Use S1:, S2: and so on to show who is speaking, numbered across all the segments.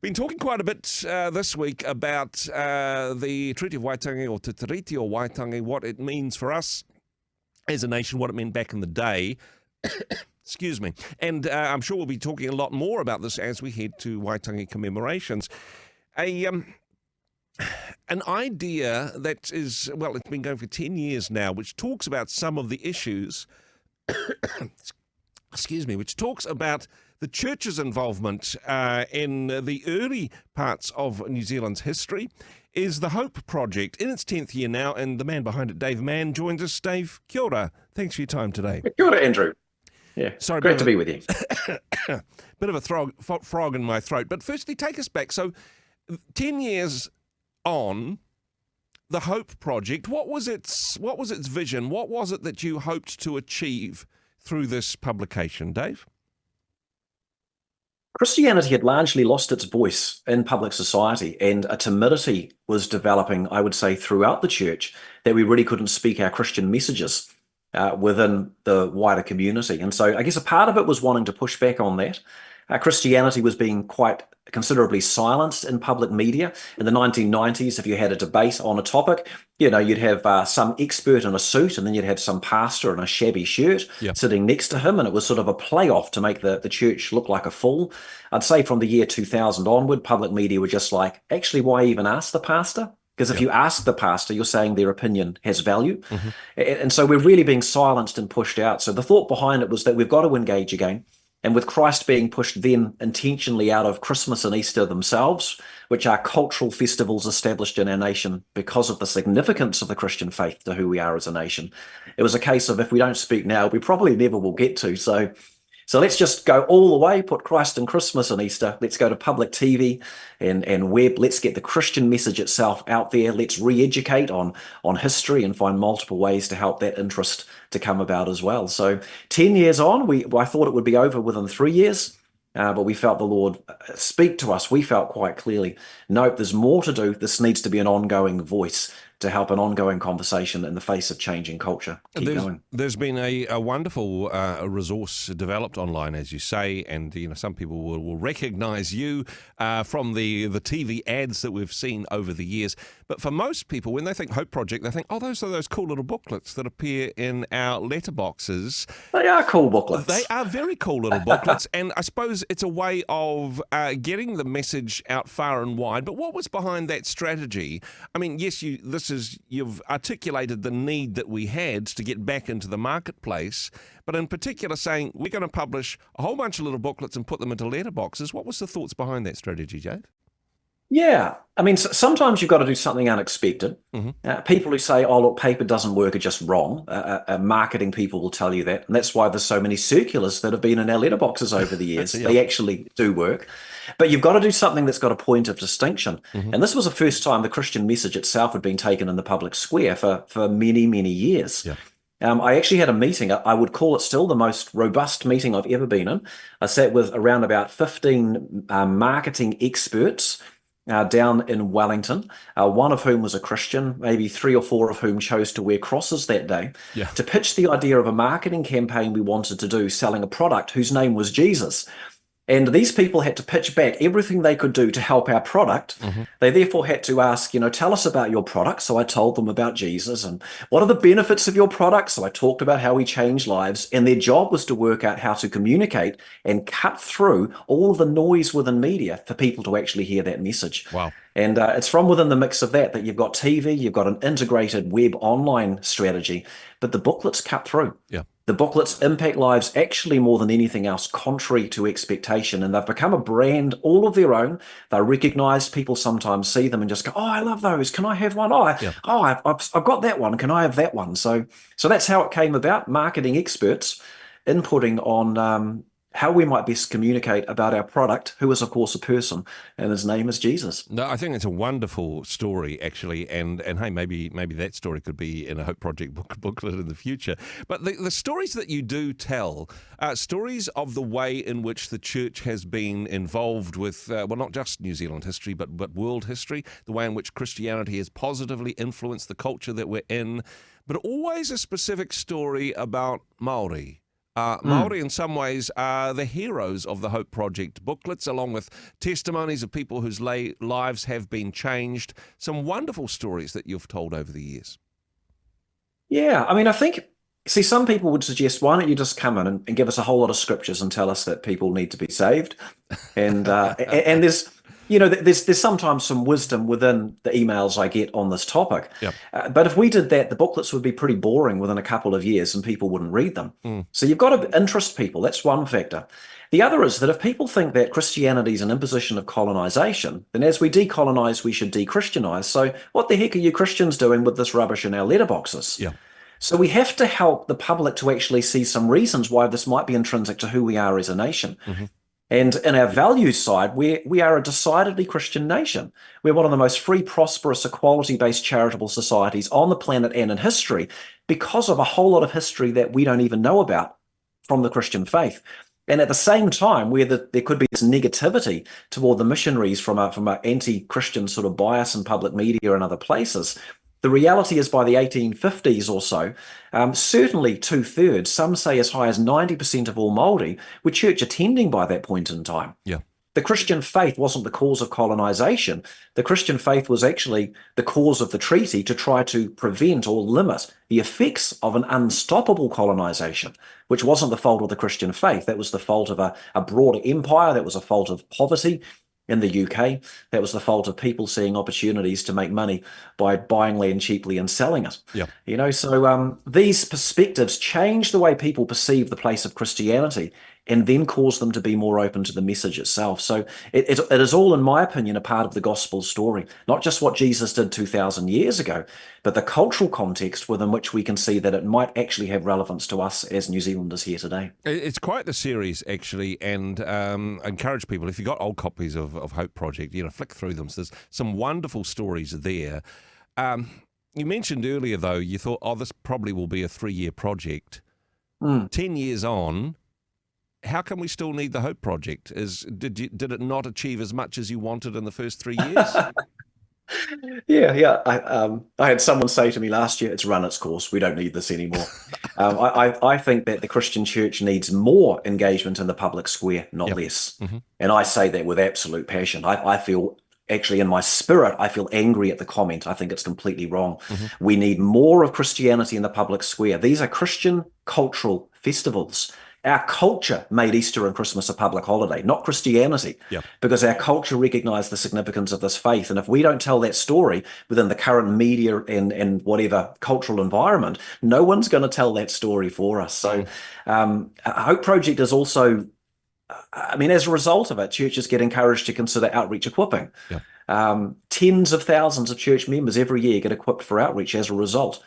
S1: Been talking quite a bit this week about the Treaty of Waitangi, or Te Tiriti o Waitangi, what it means for us as a nation, what it meant back in the day. Excuse me. And I'm sure we'll be talking a lot more about this as we head to Waitangi commemorations. An idea that is, well, it's been going for 10 years now, which talks about some of the issues, which talks about the church's involvement in the early parts of New Zealand's history, is the Hope Project in its 10th year now, and the man behind it, Dave Mann, joins us. Dave, kia ora. Thanks for your time today.
S2: Kia ora, Andrew. Yeah, sorry, great to be with you.
S1: Bit of a frog in my throat. But firstly, take us back. So 10 years on, the Hope Project, what was its vision? What was it that you hoped to achieve through this publication, Dave?
S2: Christianity had largely lost its voice in public society, and a timidity was developing, I would say, throughout the church, that we really couldn't speak our Christian messages within the wider community. And so I guess a part of it was wanting to push back on that. Christianity was being quite considerably silenced in public media. In the 1990s, if you had a debate on a topic, you'd have some expert in a suit, and then you'd have some pastor in a shabby shirt sitting next to him, and it was sort of a playoff to make the church look like a fool. I'd say from the year 2000 onward, public media were just like, actually, why even ask the pastor? Because if you ask the pastor, you're saying their opinion has value. Mm-hmm. And so we're really being silenced and pushed out. So the thought behind it was that we've got to engage again. And with Christ being pushed then intentionally out of Christmas and Easter themselves, which are cultural festivals established in our nation because of the significance of the Christian faith to who we are as a nation, it was a case of if we don't speak now, we probably never will get to. So let's just go all the way, put Christ in Christmas and Easter. Let's go to public TV and web. Let's get the Christian message itself out there. Let's re-educate on history and find multiple ways to help that interest to come about as well. So 10 years on, I thought it would be over within 3 years, but we felt the Lord speak to us. We felt quite clearly, nope, there's more to do. This needs to be an ongoing voice to help an ongoing conversation in the face of changing culture. Keep going.
S1: There's been a wonderful resource developed online, as you say, and some people will recognise you from the TV ads that we've seen over the years. But for most people, when they think Hope Project, they think, oh, those are those cool little booklets that appear in our letterboxes.
S2: They are cool booklets.
S1: They are very cool little booklets, and I suppose it's a way of getting the message out far and wide. But what was behind that strategy? I mean, yes, you've articulated the need that we had to get back into the marketplace, but in particular saying we're going to publish a whole bunch of little booklets and put them into letterboxes. What was the thoughts behind that strategy, Jade?
S2: Yeah, I mean, sometimes you've got to do something unexpected. Mm-hmm. People who say, oh, look, paper doesn't work are just wrong. Marketing people will tell you that. And that's why there's so many circulars that have been in our letterboxes over the years. They actually do work. But you've got to do something that's got a point of distinction. Mm-hmm. And this was the first time the Christian message itself had been taken in the public square for many, many years. Yeah. I actually had a meeting. I would call it still the most robust meeting I've ever been in. I sat with around about 15 marketing experts down in Wellington, one of whom was a Christian, maybe 3 or 4 of whom chose to wear crosses that day, to pitch the idea of a marketing campaign we wanted to do selling a product whose name was Jesus. And these people had to pitch back everything they could do to help our product. Mm-hmm. They therefore had to ask, tell us about your product. So I told them about Jesus and what are the benefits of your product. So I talked about how we change lives. And their job was to work out how to communicate and cut through all of the noise within media for people to actually hear that message.
S1: Wow.
S2: And it's from within the mix of that you've got TV, you've got an integrated web online strategy, but the booklets cut through. Yeah. The booklets impact lives actually more than anything else, contrary to expectation. And they've become a brand all of their own. They're recognized. People sometimes see them and just go, oh, I love those. Can I have one? I've got that one. Can I have that one? So that's how it came about. Marketing experts inputting on how we might best communicate about our product, who is, of course, a person, and his name is Jesus.
S1: No, I think it's a wonderful story, actually, and hey, maybe that story could be in a Hope Project booklet in the future. But the stories that you do tell are stories of the way in which the church has been involved with, not just New Zealand history, but world history, the way in which Christianity has positively influenced the culture that we're in, but always a specific story about Māori. Māori, in some ways, are the heroes of the Hope Project booklets, along with testimonies of people whose lives have been changed. Some wonderful stories that you've told over the years.
S2: Yeah, I mean, I think, see, some people would suggest, why don't you just come in and give us a whole lot of scriptures and tell us that people need to be saved? And there's, there's sometimes some wisdom within the emails I get on this topic.
S1: Yep.
S2: But if we did that, the booklets would be pretty boring within a couple of years and people wouldn't read them. So you've got to interest people. That's one factor. The other is that if people think that Christianity is an imposition of colonization, then as we decolonize, we should de-Christianize. So what the heck are you Christians doing with this rubbish in our letterboxes?
S1: Yeah.
S2: So we have to help the public to actually see some reasons why this might be intrinsic to who we are as a nation. And in our values side, we are a decidedly Christian nation. We're one of the most free, prosperous, equality-based charitable societies on the planet and in history because of a whole lot of history that we don't even know about from the Christian faith. And at the same time, where there could be this negativity toward the missionaries from a anti-Christian sort of bias in public media and other places, the reality is by the 1850s or so, certainly 2/3, some say as high as 90% of all Māori were church attending by that point in time.
S1: Yeah.
S2: The Christian faith wasn't the cause of colonization. The Christian faith was actually the cause of the treaty to try to prevent or limit the effects of an unstoppable colonization, which wasn't the fault of the Christian faith. That was the fault of a broader empire. That was a fault of poverty in the UK. That was the fault of people seeing opportunities to make money by buying land cheaply and selling it.
S1: Yeah.
S2: So these perspectives change the way people perceive the place of Christianity and then cause them to be more open to the message itself. So it is all, in my opinion, a part of the gospel story, not just what Jesus did 2,000 years ago, but the cultural context within which we can see that it might actually have relevance to us as New Zealanders here today.
S1: It's quite the series, actually, and I encourage people, if you've got old copies of Hope Project, flick through them. So there's some wonderful stories there. You mentioned earlier, though, you thought, this probably will be a 3-year project. 10 years on, how come we still need the Hope Project? Did it not achieve as much as you wanted in the first 3 years?
S2: Yeah. I had someone say to me last year, it's run its course. We don't need this anymore. I think that the Christian church needs more engagement in the public square, not less. And I say that with absolute passion. I feel, actually in my spirit, I feel angry at the comment. I think it's completely wrong. We need more of Christianity in the public square. These are Christian cultural festivals. Our culture made Easter and Christmas a public holiday, not Christianity, because our culture recognized the significance of this faith. And if we don't tell that story within the current media and whatever cultural environment, no one's going to tell that story for us. So Hope Project is also, as a result of it, churches get encouraged to consider outreach equipping. Tens of thousands of church members every year get equipped for outreach as a result.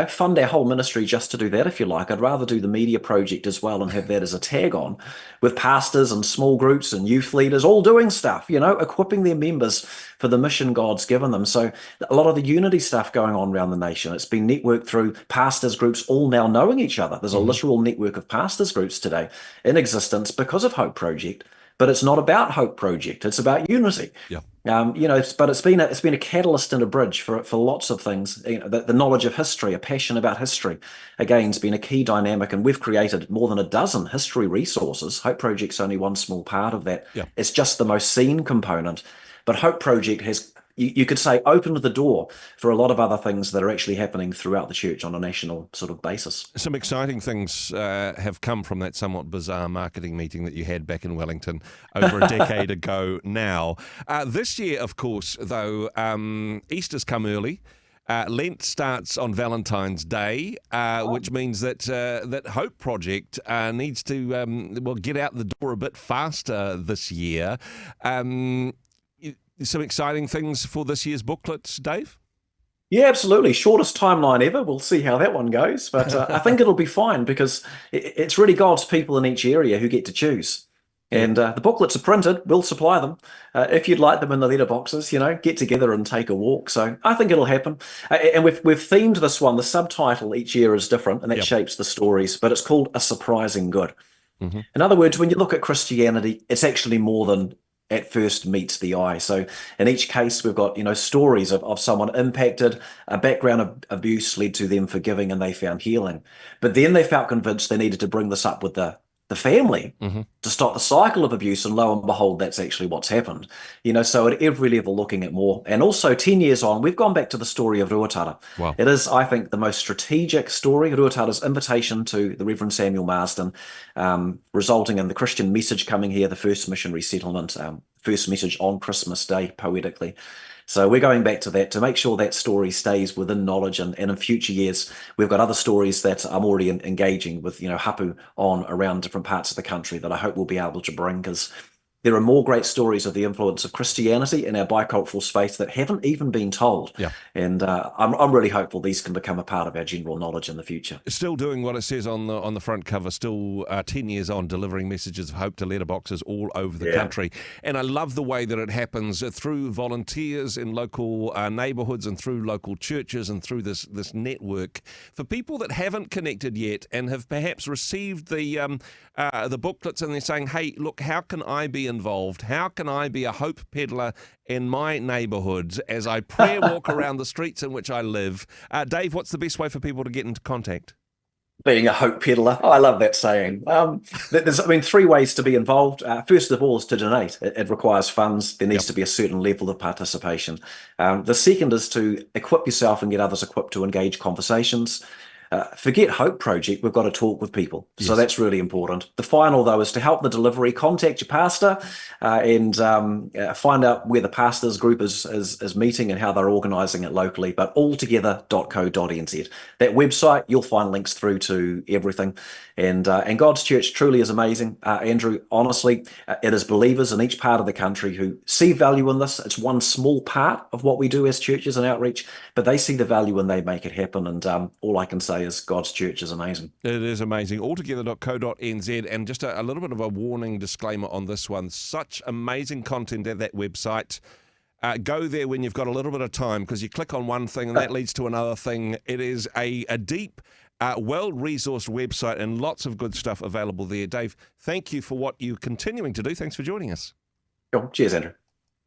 S2: Fund our whole ministry just to do that if you like. I'd rather do the media project as well and have that as a tag on, with pastors and small groups and youth leaders all doing stuff, equipping their members for the mission God's given them. So a lot of the unity stuff going on around the nation, it's been networked through pastors groups all now knowing each other. There's a literal network of pastors groups today in existence because of Hope Project. But it's not about Hope Project. It's about unity. But it's been a catalyst and a bridge for lots of things. The knowledge of history, a passion about history, again, has been a key dynamic. And we've created more than a dozen history resources. Hope Project's only one small part of that. It's just the most seen component. But Hope Project has, you could say, opened the door for a lot of other things that are actually happening throughout the church on a national sort of basis.
S1: Some exciting things have come from that somewhat bizarre marketing meeting that you had back in Wellington over a decade ago now. This year, of course, though, Easter's come early. Lent starts on Valentine's Day, which means that that Hope Project needs to get out the door a bit faster this year. Some exciting things for this year's booklets, Dave?
S2: Yeah, absolutely. Shortest timeline ever. We'll see how that one goes. But I think it'll be fine because it's really God's people in each area who get to choose. And the booklets are printed. We'll supply them. If you'd like them in the letterboxes, get together and take a walk. So I think it'll happen. And we've themed this one. The subtitle each year is different, and that shapes the stories. But it's called A Surprising Good. In other words, when you look at Christianity, it's actually more than at first meets the eye. So in each case, we've got, stories of someone impacted, a background of abuse led to them forgiving and they found healing. But then they felt convinced they needed to bring this up with the family
S1: Hmm.
S2: to stop the cycle of abuse. And lo and behold, that's actually what's happened. So at every level, looking at more. And also 10 years on, we've gone back to the story of Ruatara.
S1: Wow.
S2: It is, I think, the most strategic story, Ruatara's invitation to the Reverend Samuel Marsden, resulting in the Christian message coming here, the first missionary settlement, first message on Christmas Day, poetically. So we're going back to that to make sure that story stays within knowledge, and in future years, we've got other stories that I'm already engaging with, hapu on around different parts of the country that I hope we'll be able to bring, because there are more great stories of the influence of Christianity in our bicultural space that haven't even been told.
S1: Yeah.
S2: And I'm really hopeful these can become a part of our general knowledge in the future.
S1: Still doing what it says on the front cover, still 10 years on, delivering messages of hope to letterboxes all over the country. And I love the way that it happens through volunteers in local neighbourhoods and through local churches and through this network. For people that haven't connected yet and have perhaps received the booklets and they're saying, hey, look, how can I be involved? How can I be a hope peddler in my neighbourhood as I prayer walk around the streets in which I live? Dave, what's the best way for people to get into contact?
S2: Being a hope peddler. Oh, I love that saying. There's, three ways to be involved. First of all is to donate. It requires funds. There needs to be a certain level of participation. The second is to equip yourself and get others equipped to engage conversations. Forget Hope Project, we've got to talk with people. So that's really important. The final, though, is to help the delivery. Contact your pastor and find out where the pastors group is meeting and how they're organising it locally, but alltogether.co.nz. That website, you'll find links through to everything. And God's church truly is amazing. Andrew, honestly, it is believers in each part of the country who see value in this. It's one small part of what we do as churches and outreach, but they see the value and they make it happen. And all I can say is God's church is amazing.
S1: It is amazing. Alltogether.co.nz. And just a little bit of a warning disclaimer on this one. Such amazing content at that website. Go there when you've got a little bit of time, because you click on one thing and that leads to another thing. It is a deep, well-resourced website and lots of good stuff available there. Dave, thank you for what you're continuing to do. Thanks for joining us.
S2: Cool. Cheers, Andrew.